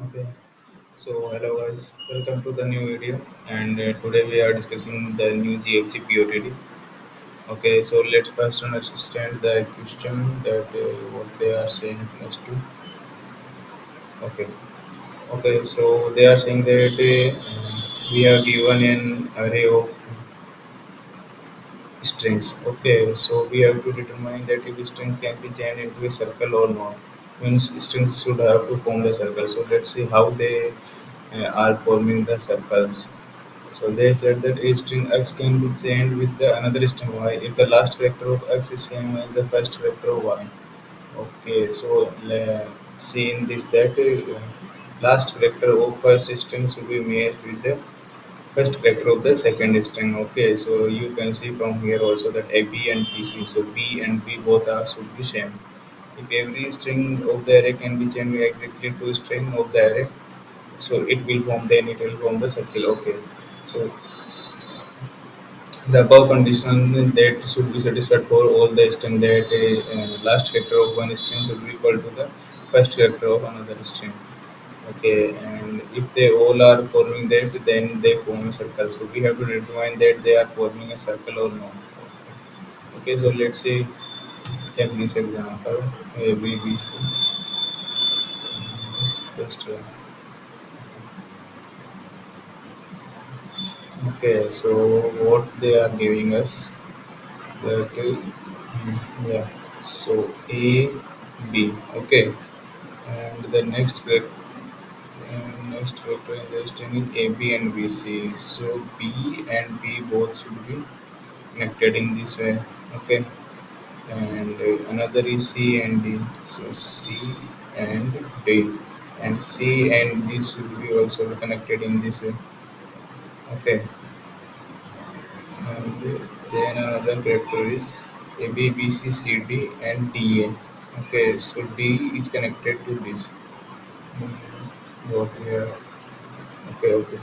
Okay, so hello guys, welcome to the new video, and today we are discussing the new GFG POTD. Okay, so let's first understand the question that what they are saying next to. Okay, okay, so they are saying that we are given an array of strings. Okay, so we have to determine that if string can be chained into a circle or not. Means strings should have to form the circle. So let's see how they are forming the circles. So they said that a string x can be chained with the another string y if the last character of x is same as the first character of y. Okay, so see in this that last character of first string should be matched with the first character of the second string. Okay, so you can see from here also that a b and bc. So b and b both are should be same. If every string of the array can be chained exactly to string of the array, so it will form then it will form the circle. Okay, so the above condition that should be satisfied for all the string that last character of one string should be equal to the first character of another string. Okay, and if they all are forming that, then they form a circle. So we have to determine that they are forming a circle or not. Okay, so let's say take this example. A, B, B, C. Just okay. So what they are giving us that yeah. So A, B. Okay, and the next vector in the string is AB and BC. So B and B both should be connected in this way. Okay, and another is C and D. So C and D, and C and D should be also connected in this way. Okay, and then another character is AB, BC, CD, and DA. Okay, so D is connected to this. What we are okay, okay.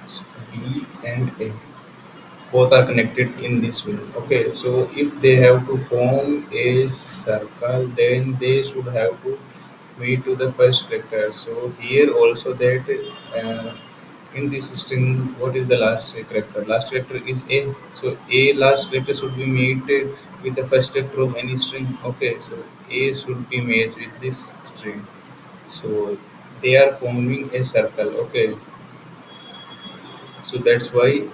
So B and A both are connected in this way. Okay, so if they have to form a circle, then they should have to meet to the first character. So here also that in this string, what is the last character? Last character is A. So A last character should be made with the first character of any string. Okay, so A should be made with this string. So they are forming a circle. Okay, so that's why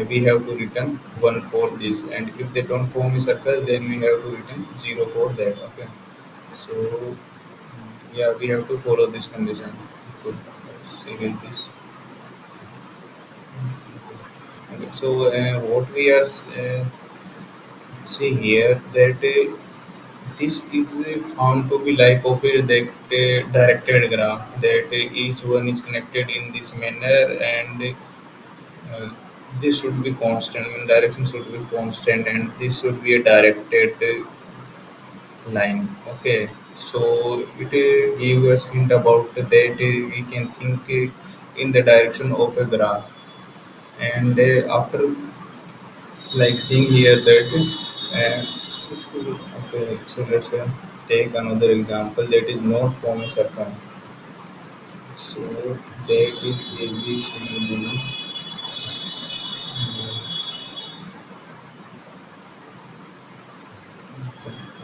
we have to return 1 for this, and if they don't form a circle then we have to return 0 for that. Okay, so yeah, we have to follow this condition. Good. See with this. Okay, so what we are see here that this is found to be like of a that directed graph that each one is connected in this manner, and uh, this should be constant, mean direction should be constant, and this should be a directed line. Okay, so it give us hint about that we can think in the direction of a graph, and after like seeing here that okay, so let's take another example that is not from a circle. So that is ABCD.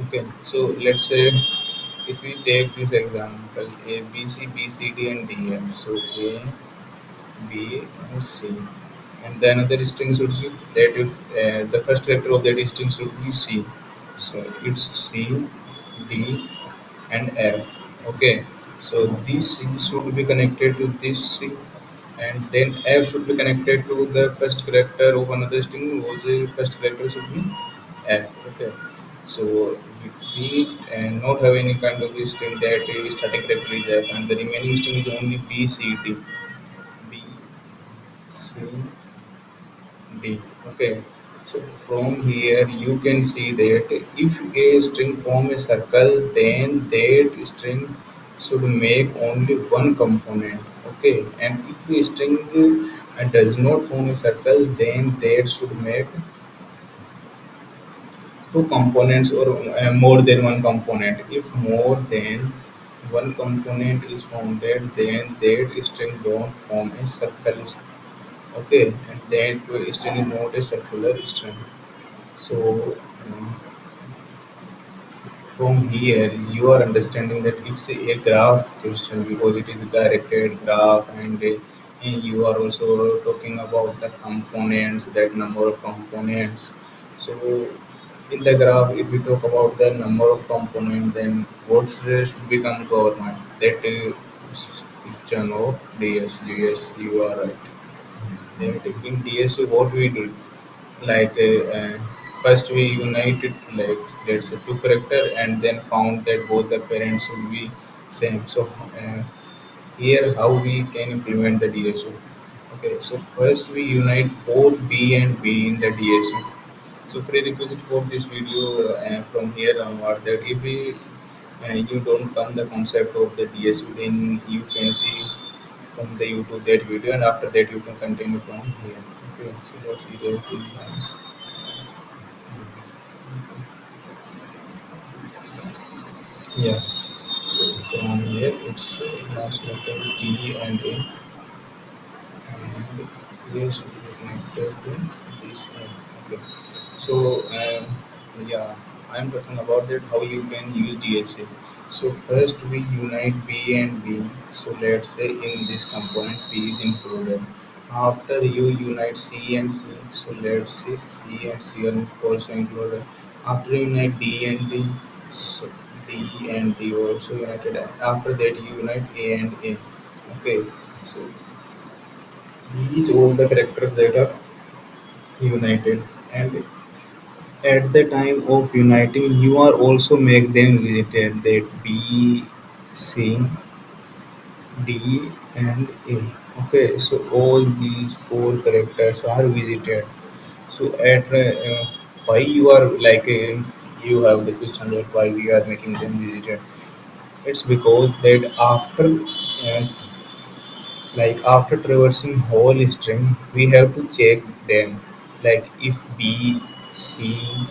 Okay, so let's say if we take this example A, B, C, B, C, D, and D, F. So A, B, and C, and the another string should be that if the first character of that string should be C. So it's C, D, and F. Okay, so this C should be connected to this C, and then F should be connected to the first character of another string whose first character should be F. Okay, so we not have any kind of string that starting character is F, and the remaining string is only B, C, D. B, C, D. Okay. So from here you can see that if a string form a circle, then that string should make only one component. Okay. And if a string does not form a circle, then that should make two components or more than one component. If more than one component is founded, then that string don't form a circle. Okay, and that string is not a circular string. So from here, you are understanding that it's a graph question because it is a directed graph, and you are also talking about the components, that number of components. So, in the graph, if we talk about the number of components, then what should become to our mind? That is question of DSU. Yes, you are right. Then in DSU, what we do? Like first we united, like let's say two character, and then found that both the parents will be same. So here how we can implement the DSU. Okay, so first we unite both B and B in the DSU. So prerequisite for this video, from here onward, that if we you don't come the concept of the DSU, then you can see from the YouTube that video, and after that you can continue from here. Okay, so let's see the lines. Yeah. So from here it's last letter T and A, and here should be connected to this end. Okay. So yeah, I'm talking about that how you can use DSA. So first we unite B and B. So let's say in this component B is included. After you unite C and C, so let's say C and C are also included. After you unite D and D, so D and D also united. After that you unite A and A. Okay, so these all the characters that are united, and at the time of uniting, you are also make them visited, that B, C, D, and A. Okay, so all these four characters are visited. So at why you are like you have the question that why we are making them visited. It's because that after after traversing whole string, we have to check them. Like if B, C,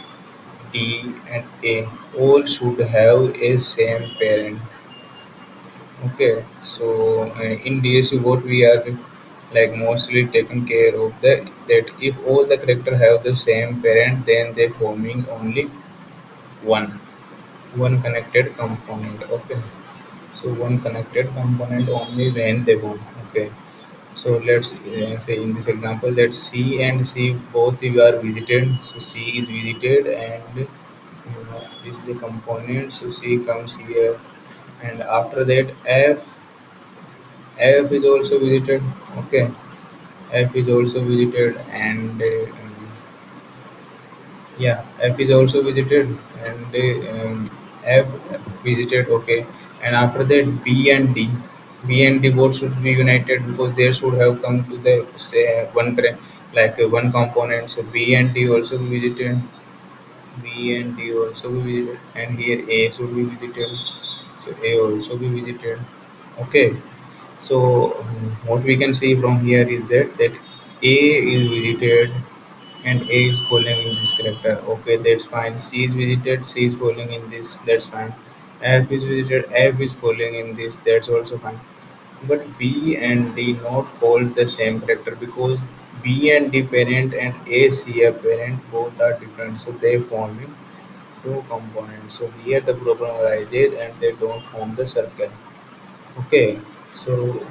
D and A all should have a same parent. Okay, so in DSU, what we are like mostly taking care of that if all the character have the same parent, then they forming only one connected component. Okay, so one connected component only when they form. Okay, so let's say in this example that C and C both are visited. So C is visited, and this is a component. So C comes here, and after that F is also visited. Okay, F is also visited, and yeah, F is also visited, and F visited. Okay, and after that B and D both should be united because they should have come to the say one component. So B and D also be visited. B and D also be visited, and here A should be visited. So A also be visited. Okay. So what we can see from here is that A is visited and A is falling in this character. Okay, that's fine. C is visited, C is falling in this. That's fine. F is visited, F is falling in this. That's also fine. But B and D not hold the same character because B and D parent and A C A parent both are different. So they forming two components. So here the problem arises and they don't form the circle. Okay, so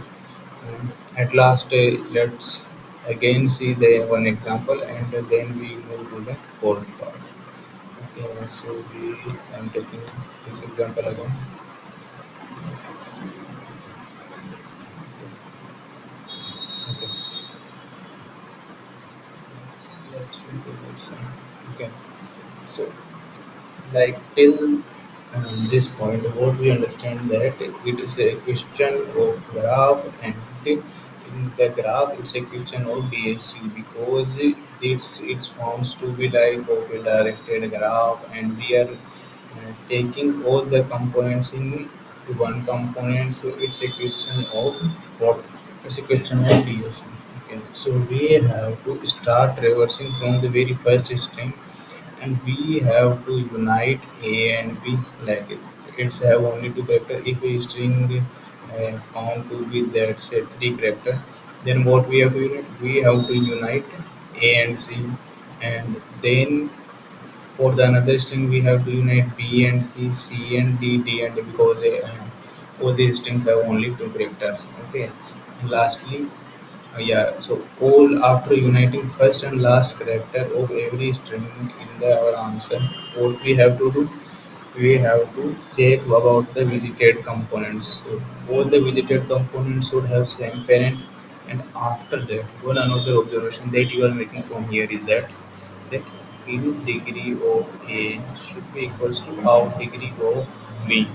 at last let's again see the one example, and then we move to the whole part. Okay, so we I'm taking this example again. Okay, let's see the next one. Okay, so like till this point, what we understand that it is a question of graph, and in the graph it's a question of DSU because it's forms to be like of a directed graph, and we are taking all the components in one component. So it's a question of what? It's a question of DSU. Okay, so we have to start reversing from the very first string, and we have to unite A and B like it. it's have only two character. If a string found to be, let's say, three character, then what we have to unite? We have to unite A and C, and then for the another string we have to unite B and C, C and D, D and D, because all these strings have only two characters. Okay. And lastly, yeah, so all after uniting first and last character of every string in our answer, what we have to do? We have to check about the visited components. So all the visited components should have same parent, and after that, one another observation that you are making from here is that in degree of A should be equals to out degree of B.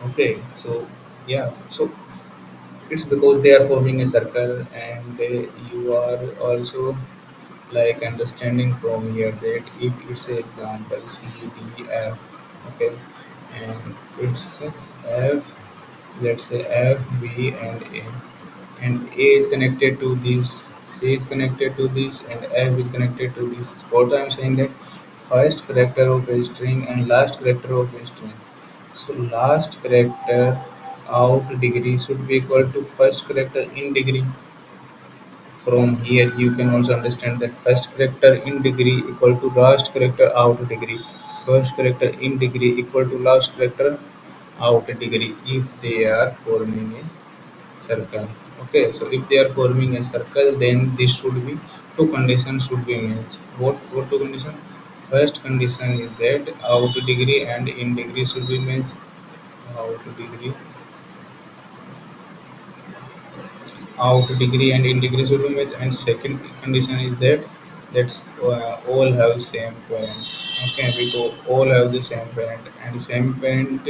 Okay, so yeah, so it's because they are forming a circle, and you are also like understanding from here that if it's a example C D F, okay, and it's F, let's say F B and A is connected to this, C is connected to this, and F is connected to this. What I'm saying that first character of a string and last character of a string. So last character out degree should be equal to first character in degree. From here you can also understand that first character in degree equal to last character out degree. First character in degree equal to last character out degree if they are forming a circle. Okay, so if they are forming a circle, then this should be two conditions should be met. What two condition? First condition is that out degree and in degree should be met. Out degree, out degree and in degree should be met. And second condition is that that's all have same parent. Okay, because all have the same parent, and same parent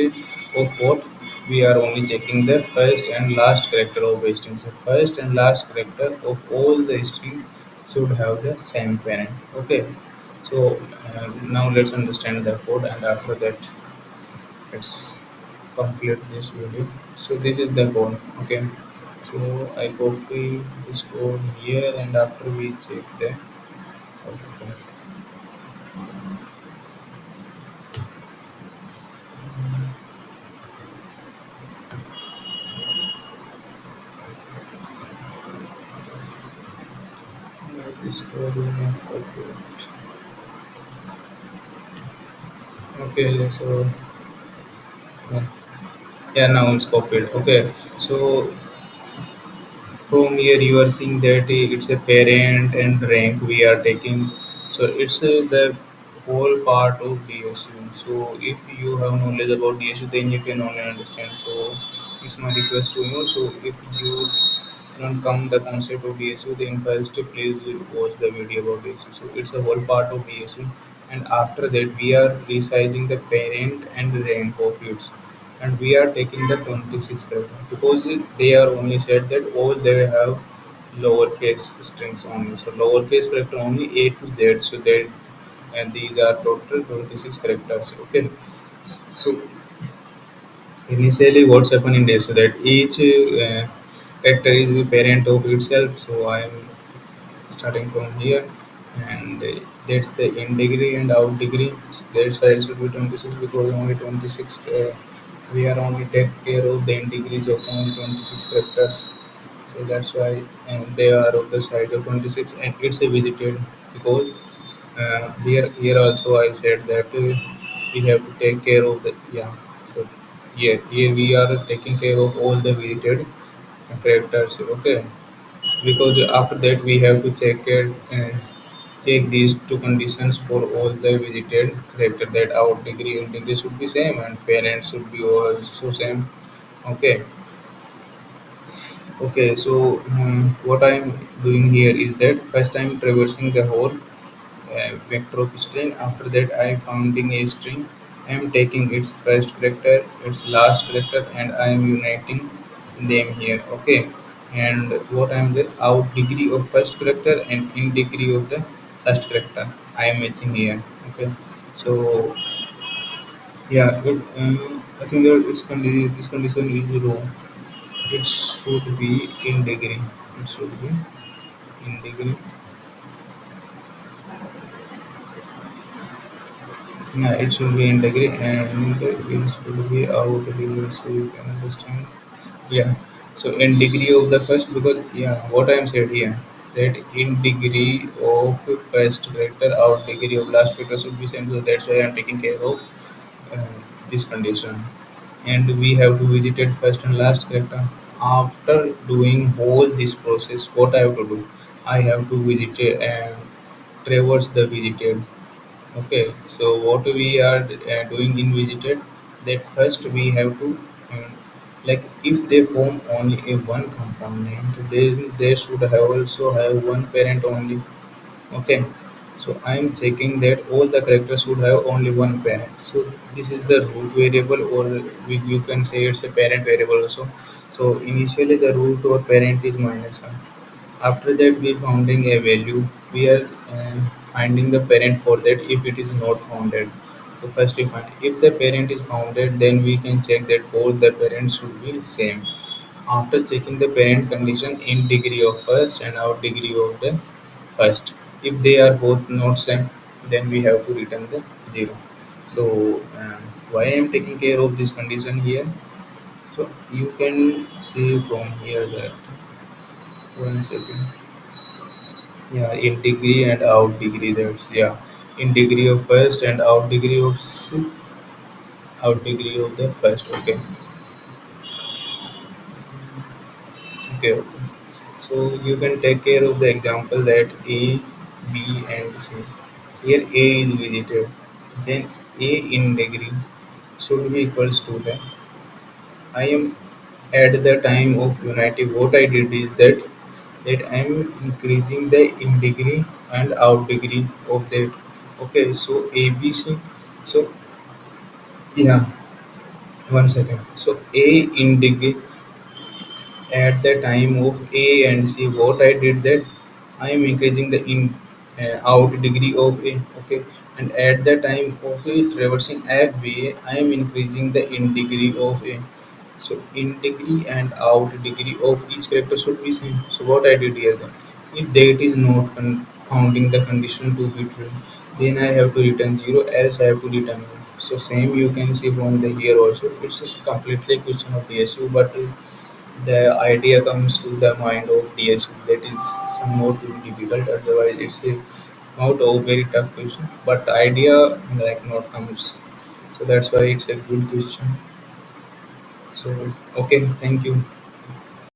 of what? We are only checking the first and last character of a string. So first and last character of all the string should have the same parent. Okay, so now let's understand the code, and after that let's complete this video. So this is the code. Okay, so I copy this code here, and after we check the output. This code is not copied. Okay, so yeah, yeah, now it's copied. Okay, so from here you are seeing that it's a parent and rank we are taking. So it's the whole part of DSU. So if you have knowledge about DSU, then you can only understand. So it's my request to you. So if you don't come the concept of DSU, then first please watch the video about DSU. So it's a whole part of DSU, and after that we are resizing the parent and rank of it, and we are taking the 26 character because they are only said that all they have lowercase strings only. So lowercase character only A to Z. So that, and these are total 26 characters. Okay. So initially what's happened in this, so that each character is a parent of itself. So I am starting from here, and that's the in degree and out degree. So their size should be 26 because only 26 we are only take care of the in degrees of only 26 characters. So that's why they are of the size of 26, and it's a visited because here also I said that we have to take care of the, yeah. So here we are taking care of all the visited characters. Okay, because after that we have to check it and check these two conditions for all the visited character, that out degree and degree should be same and parents should be also same. Okay. Okay, so what I'm doing here is that first I'm traversing the whole vector of string. After that I founding a string. I am taking its first character, its last character, and I am uniting them here. Okay, and what I am the out degree of first character and in degree of the last character I am matching here. Okay, so yeah, I think that this condition is wrong. It should be in degree. It should be in degree. Yeah, it should be in degree and it should be out degree so you can understand. Yeah. So in degree of the first, because yeah, what I am said here, that in degree of first character, out degree of last character should be same. So that's why I am taking care of uh, this condition. And we have to visit it first and last character. After doing whole this process, what I have to do? I have to visit it and traverse the visited. Okay, so what we are doing in visited, that first we have to like if they form only a one component, then they should have also have one parent only. Okay, so I am checking that all the characters should have only one parent. So this is the root variable, or you can say it's a parent variable also. So initially the root or parent is -1. After that, we founding a value. We are finding the parent for that if it is not founded. So first we find if the parent is founded, then we can check that both the parents should be same. After checking the parent condition in degree of first and out degree of the first, if they are both not same, then we have to return the zero. So why I am taking care of this condition here? So you can see from here that 1 second. Yeah, in degree and out degree. That's yeah. In degree of first and out degree of out degree of the first. Okay, okay. So you can take care of the example that A, B, and C. Here A is visited, then A in degree should be equals to the. I am at the time of unity. What I did is that I am increasing the in degree and out degree of that. Okay, so ABC. So yeah, 1 second. So A in degree at the time of A and C, what I did that I am increasing the in out degree of A. Okay, and at the time of it reversing FBA, I am increasing the in degree of A. So in degree and out degree of each character should be same. So what I did here then, if that is not founding the condition to be true, then I have to return zero, else I have to return one. So same you can see from the here also. It's a completely question of DSU, but the idea comes to the mind of DSU. That is somewhat to be difficult. Otherwise, it's a not a very tough question, but idea like not comes. So that's why it's a good question. So okay, thank you.